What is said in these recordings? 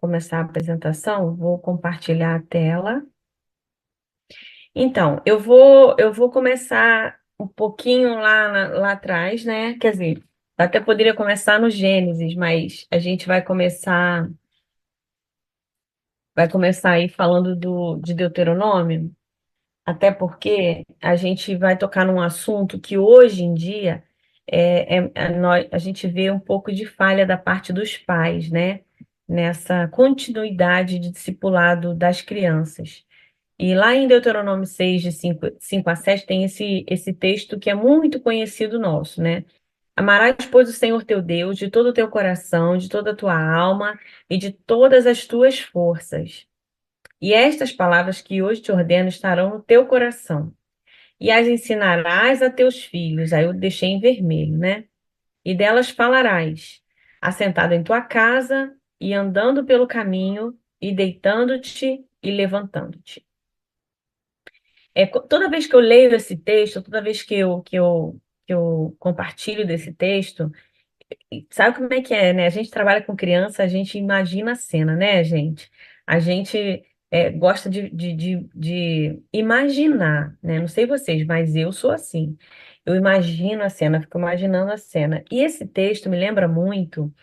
começar a apresentação, vou compartilhar a tela. Então, eu vou começar um pouquinho lá atrás, né? Quer dizer, até poderia começar no Gênesis, mas a gente vai começar aí falando de Deuteronômio, até porque a gente vai tocar num assunto que hoje em dia a gente vê um pouco de falha da parte dos pais, né? Nessa continuidade de discipulado das crianças. E lá em Deuteronômio 6, de 5 a 7, tem esse texto que é muito conhecido nosso, né? Amarás, pois, o Senhor teu Deus de todo o teu coração, de toda a tua alma e de todas as tuas forças. E estas palavras que hoje te ordeno estarão no teu coração. E as ensinarás a teus filhos. Aí eu deixei em vermelho, né? E delas falarás, assentado em tua casa e andando pelo caminho, e deitando-te e levantando-te. Toda vez que eu leio esse texto, toda vez que eu compartilho desse texto, sabe como é que é, né? A gente trabalha com criança, a gente imagina a cena, né, gente? A gente gosta de imaginar, né? Não sei vocês, mas eu sou assim. Eu imagino a cena, fico imaginando a cena. E esse texto me lembra muito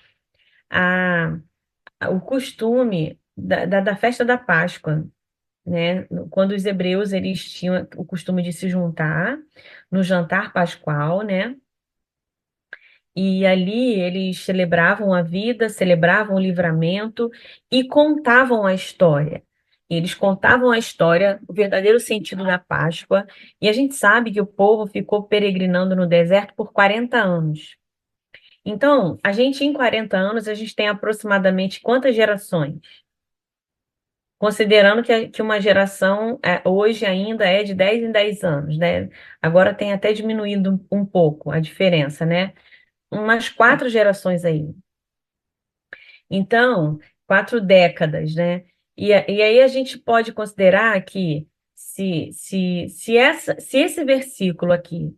a, o costume da festa da Páscoa, né? Quando os hebreus eles tinham o costume de se juntar no jantar pascual, né? E ali eles celebravam a vida, celebravam o livramento e contavam a história. Eles contavam a história, o verdadeiro sentido da Páscoa, e a gente sabe que o povo ficou peregrinando no deserto por 40 anos. Então, a gente em 40 anos, a gente tem aproximadamente quantas gerações? Considerando que uma geração hoje ainda é de 10 em 10 anos, né? Agora tem até diminuído um pouco a diferença, né? Umas 4 gerações aí. Então, 4 décadas, né? E aí a gente pode considerar que se esse versículo aqui,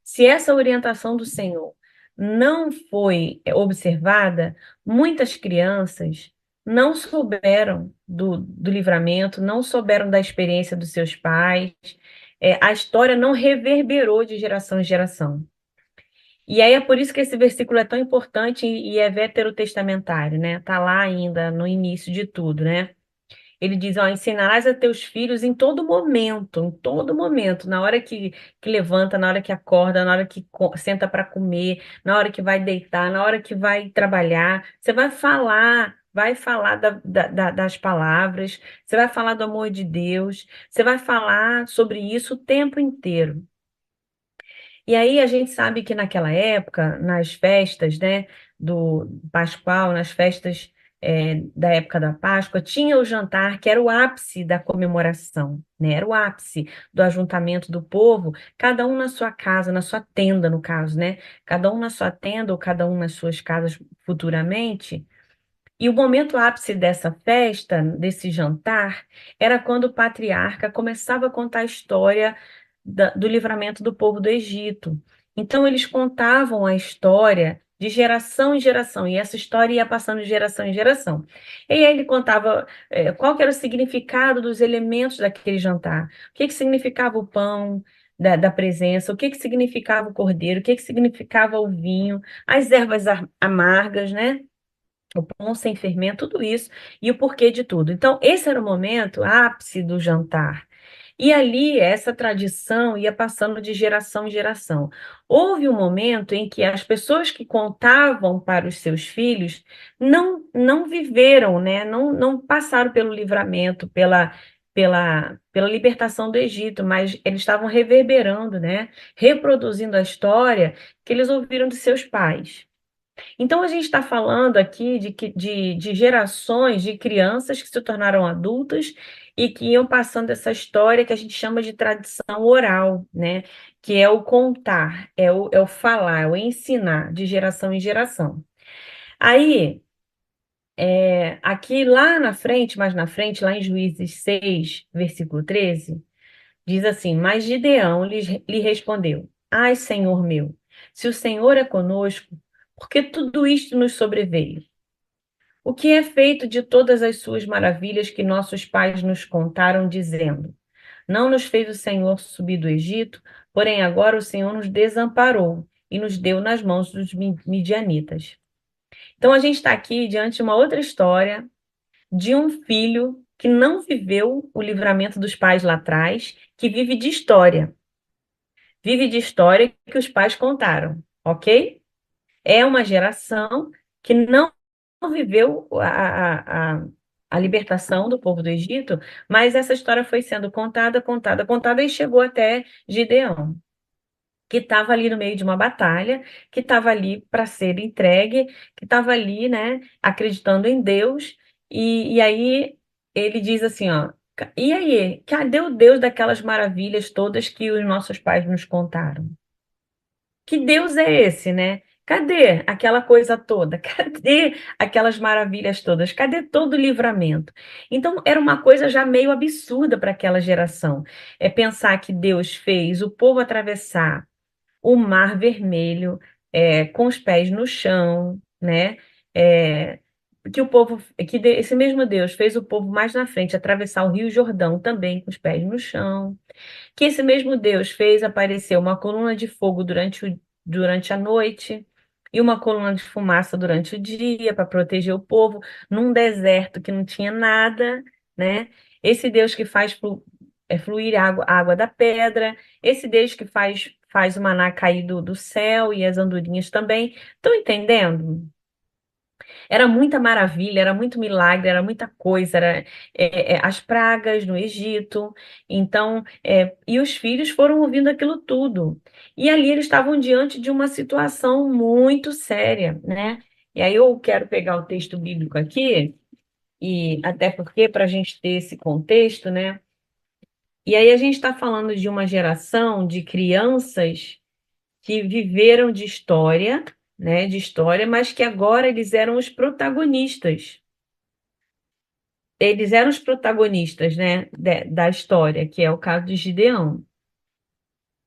se essa orientação do Senhor não foi observada, muitas crianças não souberam do livramento, não souberam da experiência dos seus pais, a história não reverberou de geração em geração. E aí é por isso que esse versículo é tão importante e é veterotestamentário, né? Tá lá ainda no início de tudo, né? Ele diz, ó, ensinarás a teus filhos em todo momento, na hora que levanta, na hora que acorda, na hora que senta para comer, na hora que vai deitar, na hora que vai trabalhar. Você vai falar das palavras, você vai falar do amor de Deus, você vai falar sobre isso o tempo inteiro. E aí a gente sabe que naquela época, nas festas, né, do Pascual, nas festas da época da Páscoa, tinha o jantar que era o ápice da comemoração, né? Era o ápice do ajuntamento do povo, cada um na sua casa, na sua tenda, no caso, né? Cada um na sua tenda ou cada um nas suas casas futuramente. E o momento ápice dessa festa, desse jantar, era quando o patriarca começava a contar a história do livramento do povo do Egito. Então, eles contavam a história de geração em geração, e essa história ia passando de geração em geração. E aí ele contava qual que era o significado dos elementos daquele jantar, o que que significava o pão da presença, o que que significava o cordeiro, o que que significava o vinho, as ervas amargas, né? O pão sem fermento, tudo isso, e o porquê de tudo. Então, esse era o momento ápice do jantar. E ali, essa tradição ia passando de geração em geração. Houve um momento em que as pessoas que contavam para os seus filhos não viveram, né? Não passaram pelo livramento, pela libertação do Egito, mas eles estavam reverberando, né? Reproduzindo a história que eles ouviram de seus pais. Então, a gente está falando aqui de gerações de crianças que se tornaram adultas e que iam passando essa história que a gente chama de tradição oral, né? Que é o contar, é o falar, é o ensinar de geração em geração. Aí, aqui lá na frente, mais na frente, lá em Juízes 6, versículo 13, diz assim: Mas Gideão lhe respondeu: Ai, Senhor meu, se o Senhor é conosco, por que tudo isto nos sobreveio? O que é feito de todas as suas maravilhas que nossos pais nos contaram, dizendo: Não nos fez o Senhor subir do Egito, porém agora o Senhor nos desamparou e nos deu nas mãos dos midianitas. Então a gente está aqui diante de uma outra história de um filho que não viveu o livramento dos pais lá atrás, que vive de história. Vive de história que os pais contaram, ok? É uma geração que não viveu a libertação do povo do Egito, mas essa história foi sendo contada, contada, contada e chegou até Gideão, que estava ali no meio de uma batalha, que estava ali para ser entregue, que estava ali, né, acreditando em Deus, e aí ele diz assim, ó, e aí, cadê o Deus daquelas maravilhas todas que os nossos pais nos contaram? Que Deus é esse, né? Cadê aquela coisa toda? Cadê aquelas maravilhas todas? Cadê todo o livramento? Então, era uma coisa já meio absurda para aquela geração. É pensar que Deus fez o povo atravessar o Mar Vermelho, com os pés no chão, né? É, que o povo, esse mesmo Deus fez o povo mais na frente atravessar o Rio Jordão também com os pés no chão, que esse mesmo Deus fez aparecer uma coluna de fogo durante a noite e uma coluna de fumaça durante o dia para proteger o povo num deserto que não tinha nada, né? Esse Deus que faz fluir a água da pedra, esse Deus que faz o maná cair do céu e as andorinhas também. Estão entendendo? Era muita maravilha, era muito milagre, era muita coisa, era as pragas no Egito. Então, e os filhos foram ouvindo aquilo tudo. E ali eles estavam diante de uma situação muito séria, né? E aí eu quero pegar o texto bíblico aqui, e até porque para a gente ter esse contexto, né? E aí a gente está falando de uma geração de crianças que viveram de história, né, de história, mas que agora eles eram os protagonistas. Eles eram os protagonistas, né, da história, que é o caso de Gideão.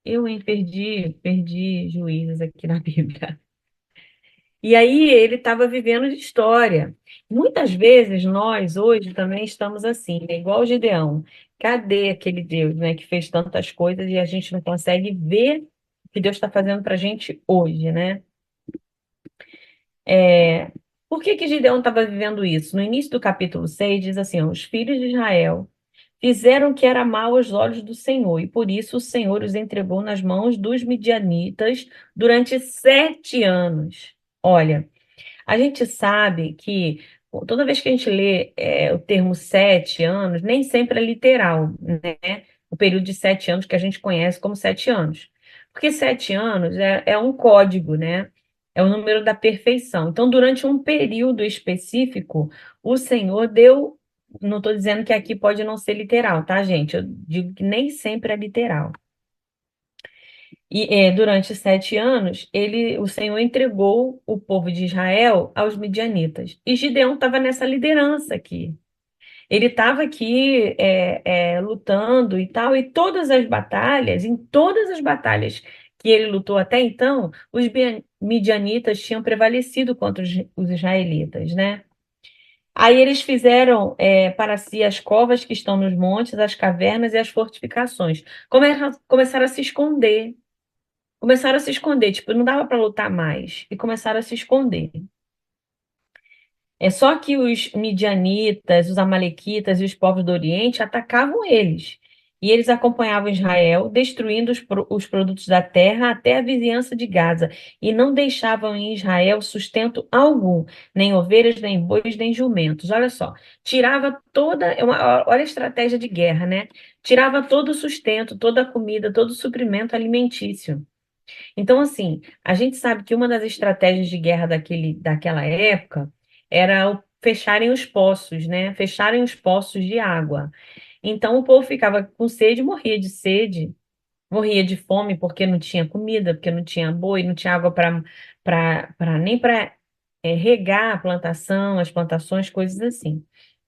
Perdi juízes aqui na Bíblia. E aí ele estava vivendo de história. Muitas vezes nós hoje também estamos assim, né, igual o Gideão. Cadê aquele Deus, né, que fez tantas coisas e a gente não consegue ver o que Deus está fazendo para a gente hoje, né? É, por que que Gideão estava vivendo isso? No início do capítulo 6 diz assim: ó, os filhos de Israel fizeram o que era mal aos olhos do Senhor, e por isso o Senhor os entregou nas mãos dos midianitas durante 7 anos. Olha, a gente sabe que toda vez que a gente lê o termo 7 anos, nem sempre é literal, né? O período de 7 anos que a gente conhece como 7 anos. Porque 7 anos é um código, né? É o número da perfeição. Então, durante um período específico, o Senhor deu. Não estou dizendo que aqui pode não ser literal, tá, gente? Eu digo que nem sempre é literal. E durante 7 anos, o Senhor entregou o povo de Israel aos midianitas. E Gideão estava nessa liderança aqui. Ele estava aqui lutando e tal, e em todas as batalhas que ele lutou até então, os midianitas tinham prevalecido contra os israelitas, né? Aí eles fizeram para si as covas que estão nos montes, as cavernas e as fortificações. Começaram a se esconder. Começaram a se esconder, tipo, não dava para lutar mais. E começaram a se esconder. É só que os midianitas, os amalequitas e os povos do Oriente atacavam eles. E eles acompanhavam Israel, destruindo os produtos da terra até a vizinhança de Gaza, e não deixavam em Israel sustento algum, nem ovelhas, nem bois, nem jumentos. Olha só, tirava olha a estratégia de guerra, né? Tirava todo o sustento, toda a comida, todo o suprimento alimentício. Então, assim, a gente sabe que uma das estratégias de guerra daquela época era fecharem os poços, né? Fecharem os poços de água. Então, o povo ficava com sede, morria de sede, morria de fome porque não tinha comida, porque não tinha boi, não tinha água nem para regar a plantação, as plantações, coisas assim.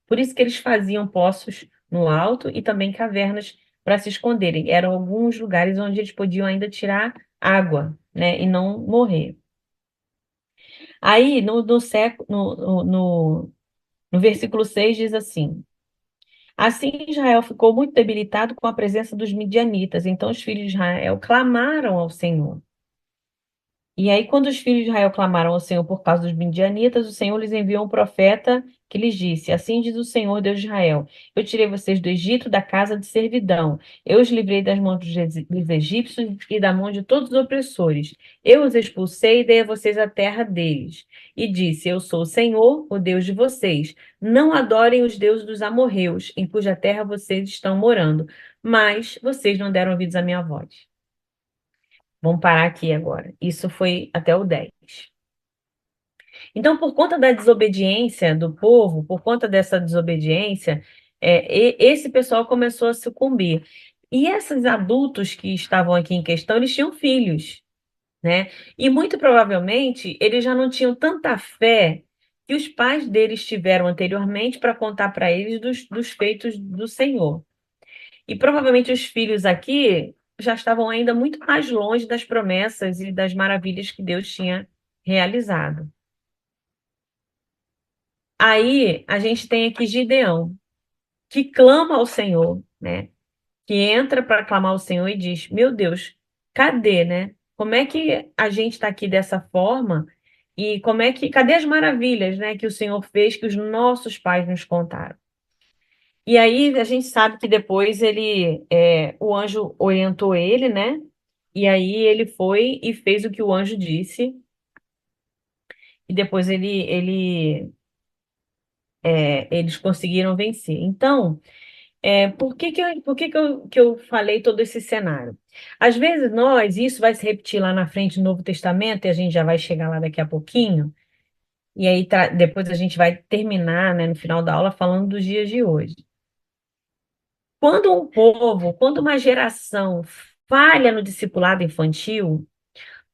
Por isso que eles faziam poços no alto e também cavernas para se esconderem. Eram alguns lugares onde eles podiam ainda tirar água, né, e não morrer. Aí, no, no, século, No versículo 6 diz assim: Assim Israel ficou muito debilitado com a presença dos midianitas. Então os filhos de Israel clamaram ao Senhor. E aí, quando os filhos de Israel clamaram ao Senhor por causa dos midianitas, o Senhor lhes enviou um profeta que lhes disse: Assim diz o Senhor, Deus de Israel: Eu tirei vocês do Egito, da casa de servidão. Eu os livrei das mãos dos egípcios e da mão de todos os opressores. Eu os expulsei e dei a vocês a terra deles. E disse: Eu sou o Senhor, o Deus de vocês. Não adorem os deuses dos amorreus, em cuja terra vocês estão morando. Mas vocês não deram ouvidos à minha voz. Vamos parar aqui agora. Isso foi até o 10. Então, por conta da desobediência do povo, por conta dessa desobediência, esse pessoal começou a sucumbir. E esses adultos que estavam aqui em questão, eles tinham filhos, né? E muito provavelmente eles já não tinham tanta fé que os pais deles tiveram anteriormente para contar para eles dos feitos do Senhor. E provavelmente os filhos aqui já estavam ainda muito mais longe das promessas e das maravilhas que Deus tinha realizado. Aí a gente tem aqui Gideão, que clama ao Senhor, né? Que entra para clamar ao Senhor e diz: Meu Deus, cadê, né? Como é que a gente está aqui dessa forma? E como é que, cadê as maravilhas, né, que o Senhor fez, que os nossos pais nos contaram? E aí a gente sabe que depois o anjo orientou ele, né? E aí ele foi e fez o que o anjo disse. E depois eles conseguiram vencer. Então, por que que eu falei todo esse cenário? Às vezes nós, isso vai se repetir lá na frente no Novo Testamento, e a gente já vai chegar lá daqui a pouquinho, e aí depois a gente vai terminar, né, no final da aula falando dos dias de hoje. Quando um povo, quando uma geração falha no discipulado infantil,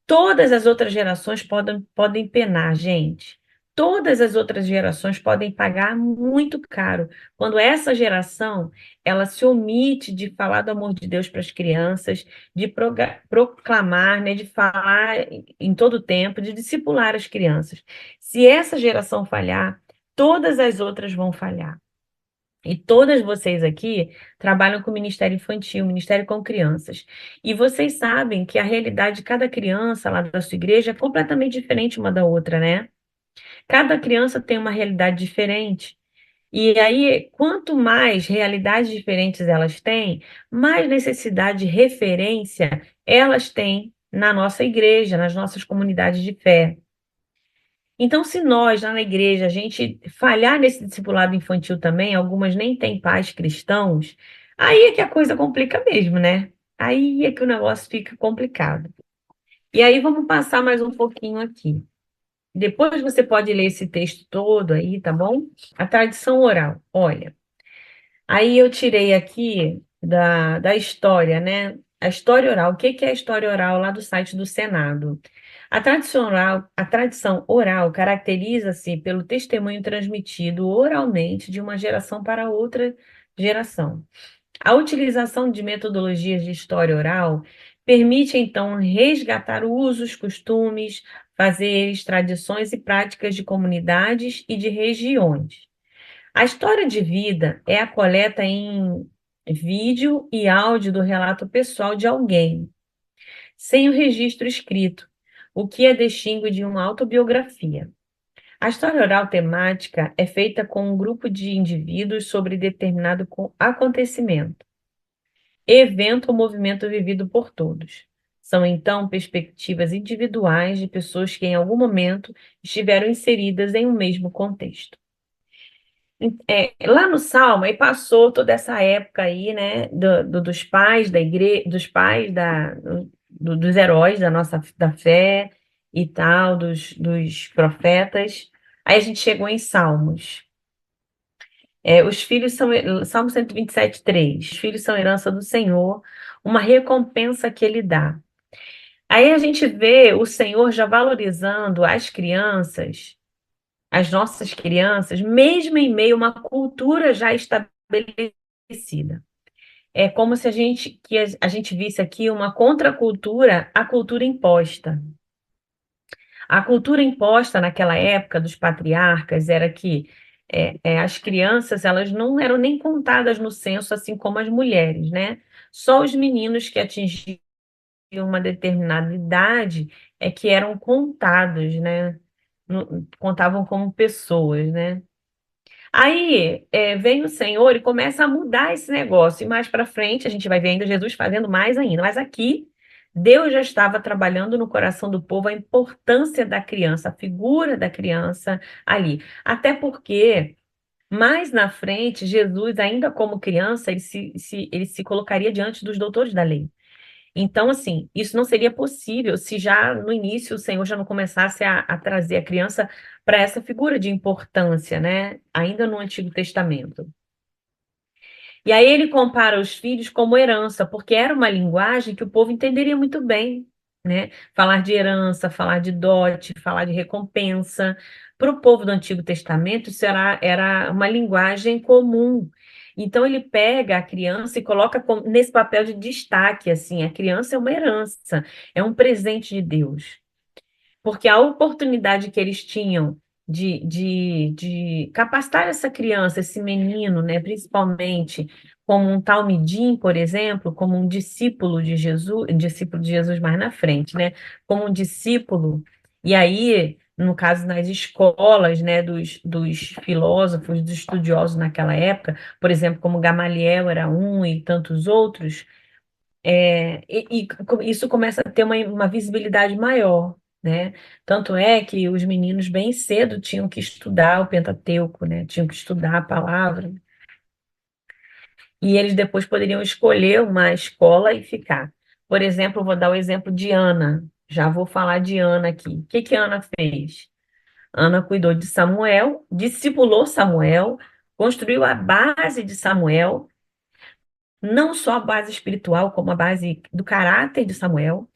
todas as outras gerações podem penar, gente. Todas as outras gerações podem pagar muito caro quando essa geração ela se omite de falar do amor de Deus para as crianças, de proclamar, né, de falar em todo tempo, de discipular as crianças. Se essa geração falhar, todas as outras vão falhar. E todas vocês aqui trabalham com Ministério Infantil, Ministério com Crianças. E vocês sabem que a realidade de cada criança lá da sua igreja é completamente diferente uma da outra, né? Cada criança tem uma realidade diferente. E aí, quanto mais realidades diferentes elas têm, mais necessidade de referência elas têm na nossa igreja, nas nossas comunidades de fé. Então, se nós, lá na igreja, a gente falhar nesse discipulado infantil também, algumas nem têm pais cristãos, aí é que a coisa complica mesmo, né? Aí é que o negócio fica complicado. E aí vamos passar mais um pouquinho aqui. Depois você pode ler esse texto todo aí, tá bom? A tradição oral. Olha, aí eu tirei aqui da história, né? A história oral. O que que é a história oral lá do site do Senado? A tradição oral caracteriza-se pelo testemunho transmitido oralmente de uma geração para outra geração. A utilização de metodologias de história oral permite, então, resgatar usos, costumes, fazeres, tradições e práticas de comunidades e de regiões. A história de vida é a coleta em vídeo e áudio do relato pessoal de alguém, sem o registro escrito, o que a distingue de uma autobiografia. A história oral temática é feita com um grupo de indivíduos sobre determinado acontecimento, evento ou movimento vivido por todos. São, então, perspectivas individuais de pessoas que, em algum momento, estiveram inseridas em um mesmo contexto. Lá no Salmo, aí passou toda essa época aí, né, dos pais da igreja, dos pais dos heróis da nossa da fé e tal, dos profetas. Aí a gente chegou em Salmos. Os filhos são, Salmo 127:3. Os filhos são herança do Senhor, uma recompensa que ele dá. Aí a gente vê o Senhor já valorizando as nossas crianças, mesmo em meio a uma cultura já estabelecida. É como se a gente visse aqui uma contracultura à cultura imposta. A cultura imposta naquela época dos patriarcas era que as crianças, elas não eram nem contadas no censo, assim como as mulheres, né? Só os meninos que atingiam uma determinada idade é que eram contados, né? Contavam como pessoas, né? Aí vem o Senhor e começa a mudar esse negócio. E mais para frente, a gente vai ver ainda Jesus fazendo mais ainda. Mas aqui, Deus já estava trabalhando no coração do povo a importância da criança, a figura da criança ali. Até porque, mais na frente, Jesus, ainda como criança, ele se colocaria diante dos doutores da lei. Então, assim, isso não seria possível se já no início o Senhor já não começasse a trazer a criança para essa figura de importância, né? Ainda no Antigo Testamento. E aí ele compara os filhos como herança, porque era uma linguagem que o povo entenderia muito bem, né? Falar de herança, falar de dote, falar de recompensa. Para o povo do Antigo Testamento, isso era uma linguagem comum. Então ele pega a criança e coloca nesse papel de destaque, assim, a criança é uma herança, é um presente de Deus. Porque a oportunidade que eles tinham de capacitar essa criança, esse menino, né, principalmente, como um talmidim, por exemplo, como um discípulo de Jesus mais na frente, né, como um discípulo, e aí, no caso, nas escolas, né, dos filósofos, dos estudiosos naquela época, por exemplo, como Gamaliel era um e tantos outros, isso começa a ter uma visibilidade maior, né? Tanto é que os meninos bem cedo tinham que estudar o Pentateuco, né? Tinham que estudar a palavra, e eles depois poderiam escolher uma escola e ficar. Por exemplo, eu vou dar o exemplo de Ana. Já vou falar de Ana aqui. O que que Ana fez? Ana cuidou de Samuel, discipulou Samuel, construiu a base de Samuel, não só a base espiritual, como a base do caráter de Samuel.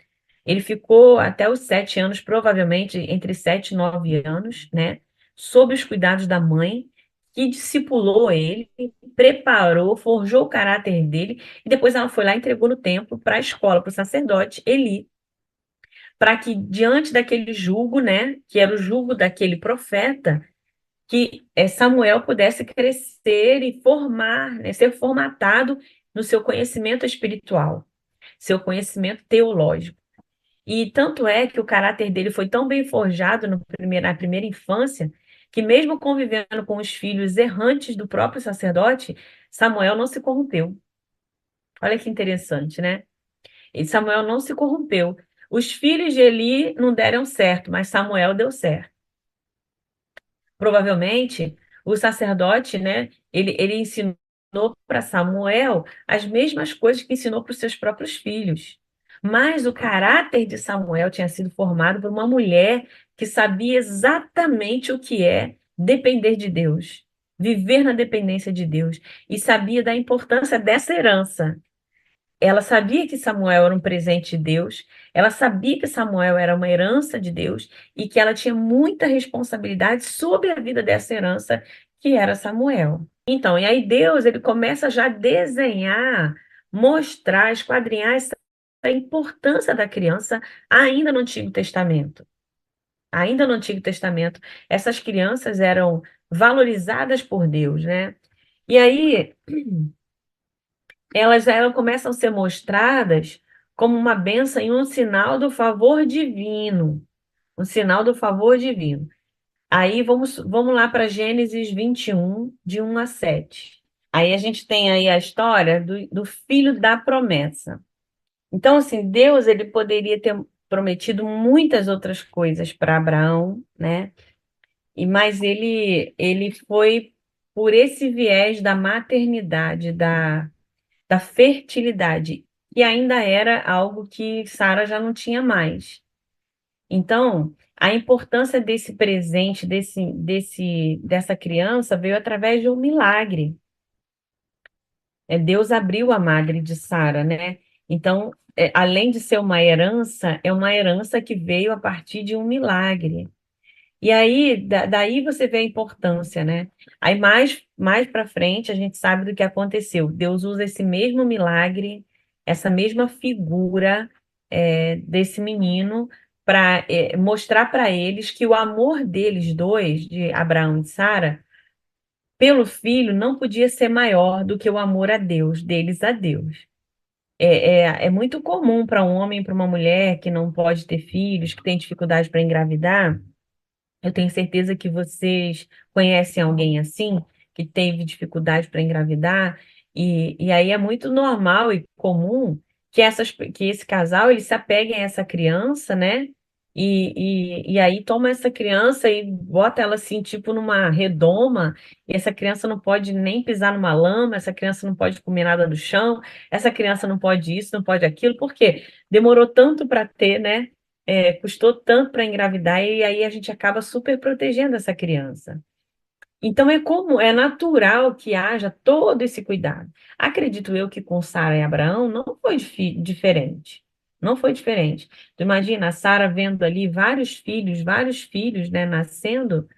Ele ficou até os 7 anos, provavelmente entre 7 e 9 anos, né? Sob os cuidados da mãe, que discipulou ele, preparou, forjou o caráter dele, e depois ela foi lá e entregou no templo para a escola, para o sacerdote Eli, para que diante daquele jugo, né? Que era o jugo daquele profeta, que Samuel pudesse crescer e formar, né, ser formatado no seu conhecimento espiritual, seu conhecimento teológico. E tanto é que o caráter dele foi tão bem forjado na primeira infância, que mesmo convivendo com os filhos errantes do próprio sacerdote, Samuel não se corrompeu. Olha que interessante, né? E Samuel não se corrompeu. Os filhos de Eli não deram certo, mas Samuel deu certo. Provavelmente, o sacerdote, né, ele ensinou para Samuel as mesmas coisas que ensinou para os seus próprios filhos. Mas o caráter de Samuel tinha sido formado por uma mulher que sabia exatamente o que é depender de Deus, viver na dependência de Deus, e sabia da importância dessa herança. Ela sabia que Samuel era um presente de Deus, ela sabia que Samuel era uma herança de Deus e que ela tinha muita responsabilidade sobre a vida dessa herança, que era Samuel. Então, e aí Deus, ele começa já a desenhar, mostrar, esquadrinhar a importância da criança ainda no Antigo Testamento. Ainda no Antigo Testamento, essas crianças eram valorizadas por Deus, né? E aí elas começam a ser mostradas como uma bênção e um sinal do favor divino. Um sinal do favor divino. Aí vamos lá para Gênesis 21, de 1 a 7. Aí a gente tem aí a história do filho da promessa. Então, assim, Deus ele poderia ter prometido muitas outras coisas para Abraão, né? Mas ele foi por esse viés da maternidade, da fertilidade, e ainda era algo que Sara já não tinha mais. Então, a importância desse presente, dessa criança, veio através de um milagre. Deus abriu a madre de Sara, né? Então, além de ser uma herança, é uma herança que veio a partir de um milagre. E aí, daí você vê a importância, né? Aí mais para frente a gente sabe do que aconteceu. Deus usa esse mesmo milagre, essa mesma figura desse menino para mostrar para eles que o amor deles dois, de Abraão e Sara, pelo filho não podia ser maior do que o amor a Deus, deles a Deus. É muito comum para um homem e para uma mulher que não pode ter filhos, que tem dificuldade para engravidar. Eu tenho certeza que vocês conhecem alguém assim, que teve dificuldade para engravidar, e aí é muito normal e comum que esse casal ele se apegue a essa criança, né? E aí toma essa criança e bota ela assim, tipo, numa redoma, e essa criança não pode nem pisar numa lama, essa criança não pode comer nada do chão, essa criança não pode isso, não pode aquilo, por quê? Demorou tanto para ter, né? Custou tanto para engravidar e aí a gente acaba super protegendo essa criança. Então é natural que haja todo esse cuidado. Acredito eu que com Sara e Abraão não foi diferente. Não foi diferente. Tu imagina a Sara vendo ali vários filhos, né, nascendo,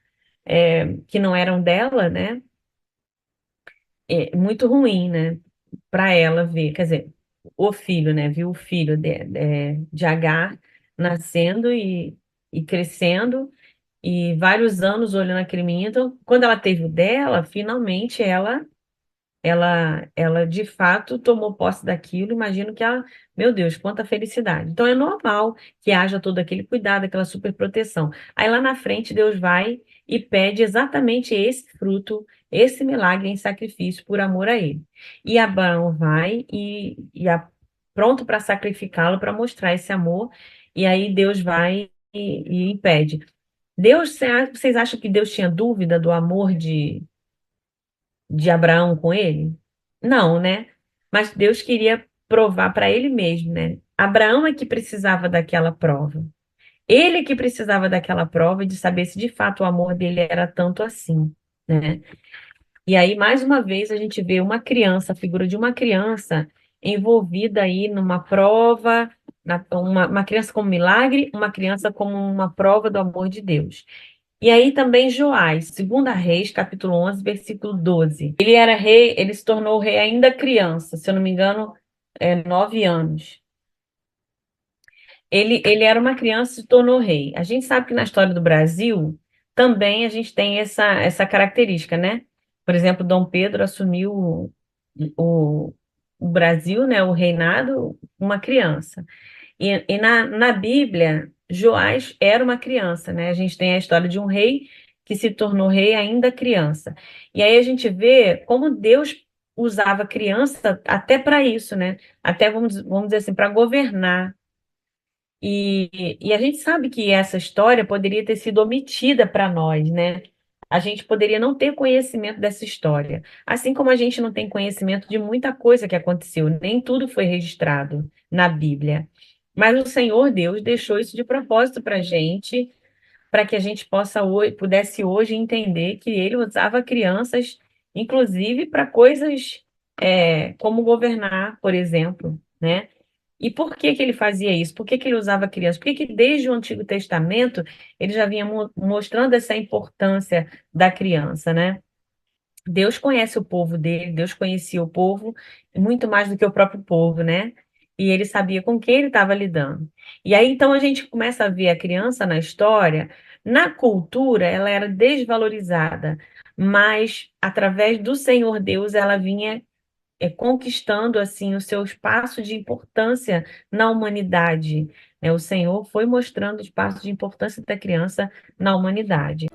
que não eram dela, né? É muito ruim, né? Para ela ver, quer dizer, o filho, né? Viu o filho de Agar nascendo e crescendo e vários anos olhando aquele menino. Então, quando ela teve o dela, finalmente ela de fato tomou posse daquilo. Imagino que ela, meu Deus, quanta felicidade. Então é normal que haja todo aquele cuidado, aquela super proteção. Aí lá na frente Deus vai e pede exatamente esse fruto, esse milagre em sacrifício por amor a ele. E Abraão vai pronto para sacrificá-lo, para mostrar esse amor. E aí Deus vai e impede. Vocês acham que Deus tinha dúvida do amor de Abraão com ele? Não, né? Mas Deus queria provar para ele mesmo, né? Abraão é que precisava daquela prova. Ele é que precisava daquela prova de saber se de fato o amor dele era tanto assim, né? E aí, mais uma vez, a gente vê uma criança, a figura de uma criança envolvida aí numa prova, uma criança como milagre, uma criança como uma prova do amor de Deus. E aí também Joás, 2 Reis, capítulo 11, versículo 12. Ele era rei, ele se tornou rei ainda criança, se eu não me engano, 9 anos. Ele era uma criança e se tornou rei. A gente sabe que na história do Brasil também a gente tem essa característica, né? Por exemplo, Dom Pedro assumiu o, o Brasil, né, o reinado, uma criança. E na Bíblia, Joás era uma criança, né? A gente tem a história de um rei que se tornou rei ainda criança. E aí a gente vê como Deus usava criança até para isso, né? Até, vamos dizer assim, para governar. E a gente sabe que essa história poderia ter sido omitida para nós, né? A gente poderia não ter conhecimento dessa história. Assim como a gente não tem conhecimento de muita coisa que aconteceu, nem tudo foi registrado na Bíblia. Mas o Senhor Deus deixou isso de propósito para que a gente pudesse hoje entender que ele usava crianças, inclusive para coisas como governar, por exemplo, né? E por que que ele fazia isso? Por que que ele usava crianças? Por que que desde o Antigo Testamento ele já vinha mostrando essa importância da criança, né? Deus conhece o povo dele, Deus conhecia o povo muito mais do que o próprio povo, né? E ele sabia com quem ele estava lidando. E aí então a gente começa a ver a criança na história, na cultura ela era desvalorizada, mas através do Senhor Deus ela vinha conquistando assim o seu espaço de importância na humanidade, né? O Senhor foi mostrando o espaço de importância da criança na humanidade.